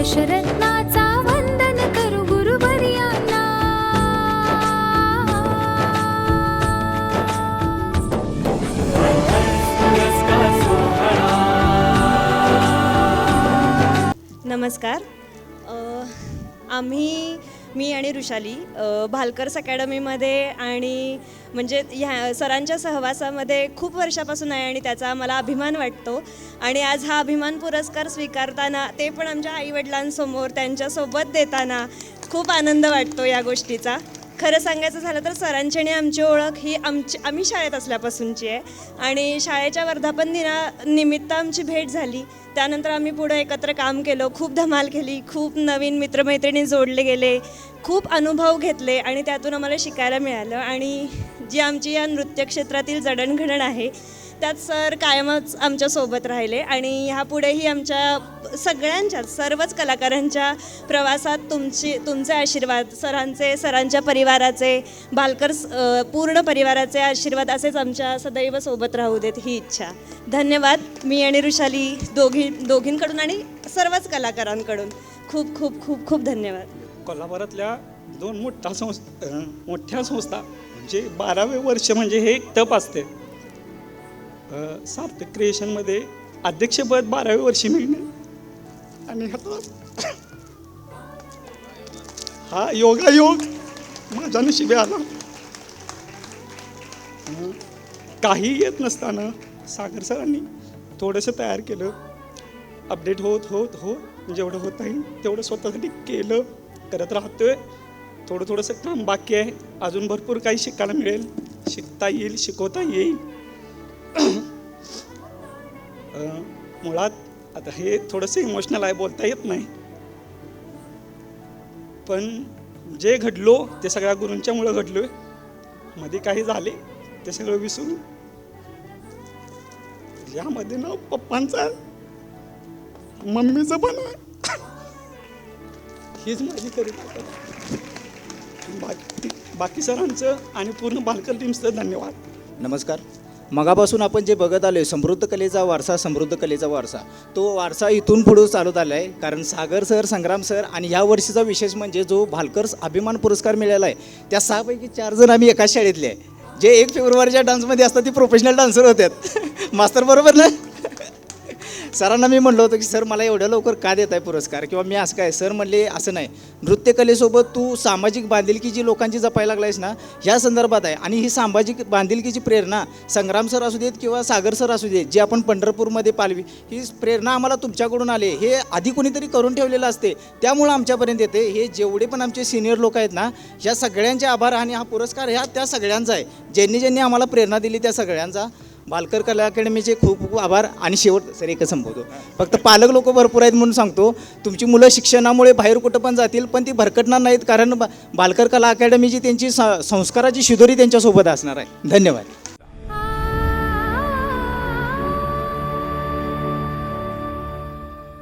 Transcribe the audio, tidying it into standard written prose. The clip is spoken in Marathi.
दशरत्नाचा वंदन करू गुरुवर्यांना. नमस्कार. मी आणि ऋषाली भालकर्स अकॅडमीमध्ये आणि म्हणजे ह्या सरांच्या सहवासामध्ये खूप वर्षापासून आहे आणि त्याचा मला अभिमान वाटतो. आणि आज हा अभिमान पुरस्कार स्वीकारताना ते पण आमच्या आईवडिलांसमोर त्यांच्यासोबत देताना खूप आनंद वाटतो या गोष्टीचा. खरं सांगायचं झालं तर सरांची आणि आमची ओळख ही आम्ही शाळेत असल्यापासूनची आहे आणि शाळेच्या वर्धापन दिनानिमित्त आमची भेट झाली. त्यानंतर आम्ही पुढे एकत्र काम केलं, खूप धमाल केली, खूप नवीन मित्रमैत्रिणी जोडले गेले, खूप अनुभव घेतले आणि त्यातून आम्हाला शिकायला मिळालं. आणि जी आमची या नृत्यक्षेत्रातील जडणघडण आहे त्यात सर कायमच आमच्यासोबत राहिले आणि ह्यापुढेही आमच्या सर्वच कलाकारांच्या प्रवासात तुमचे आशीर्वाद, सरांच्या परिवाराचे, भालकर्स पूर्ण परिवाराचे आशीर्वाद असेच आमच्या सदैव सोबत राहू देत ही इच्छा. धन्यवाद. मी आणि ऋषाली दोघींकडून आणि सर्वच कलाकारांकडून खूप खूप खूप खूप धन्यवाद. कोल्हापुरातल्या दोन मोठ्या संस्था म्हणजे 12वे वर्ष म्हणजे हे एक तप असते. सार्थक क्रिएशनमध्ये अध्यक्षपद 12वे वर्षी मिळणे आणि हा योगायोग माझ्या नशिबी आला. काही येत नसताना सागर सरांनी थोडंसं तयार केलं. अपडेट होत जेवढं होत आहे तेवढं स्वतःसाठी केलं, करत राहतोय. थोडंसं काम बाकी आहे, अजून भरपूर काही शिकायला मिळेल, शिकता येईल, शिकवता येईल. मुळात आता हे थोडंसं इमोशनल आहे, बोलता येत नाही, पण जे घडलो ते सगळ्या गुरूंच्यामुळं घडलोय. मध्ये काही झाले ते सगळं विसरून यामध्ये ना पप्पांचा मम्मीचं पण हीच माझी करिता. बाकी सरांचं आणि पूर्ण भालकर टीमचं धन्यवाद. नमस्कार. मगापासून आपण जे बघत आलो आहे समृद्ध कलेचा वारसा, तो वारसा इथून पुढे चालत आला आहे. कारण सागर सर, संग्राम सर आणि ह्या वर्षीचा विशेष म्हणजे जो भालकर्स अभिमान पुरस्कार मिळाला आहे त्या 6 पैकी 4 जण आम्ही एकाच शाळेतले आहे. जे 1 फेब्रुवारीच्या डान्समध्ये असतात ती प्रोफेशनल डान्सर होत्यात. मास्तर बरोबर ना. सरांना मी म्हणलं होतं की सर मला एवढ्या लवकर का देत आहे पुरस्कार किंवा मी असं काय. सर म्हणले असं नाही, नृत्यकलेसोबत तू सामाजिक बांधिलकी जी लोकांची जपायला लागलायस ना ह्या संदर्भात आहे. आणि ही सामाजिक बांधिलकीची प्रेरणा संग्राम सर असू देत किंवा सागर सर असू देत जे आपण पंढरपूरमध्ये पालवी, ही प्रेरणा आम्हाला तुमच्याकडून आली. हे आधी कोणीतरी करून ठेवलेलं असते त्यामुळं आमच्यापर्यंत येते. हे जेवढे पण आमचे सिनियर लोक आहेत ना ह्या सगळ्यांचे आभार. आणि हा पुरस्कार ह्या त्या सगळ्यांचा आहे ज्यांनी आम्हाला प्रेरणा दिली त्या सगळ्यांचा. भालकर कला अकॅडमीचे खूप खूप आभार. आणि शेवट सर एकच संपवतो, फक्त पालक लोक भरपूर आहेत म्हणून सांगतो, तुमची मुलं शिक्षणामुळे बाहेर कुठं पण जातील पण ती भरकटणार नाहीत, कारण भालकर कला अकॅडमीची त्यांची संस्काराची शिदोरी त्यांच्यासोबत असणार आहे. धन्यवाद.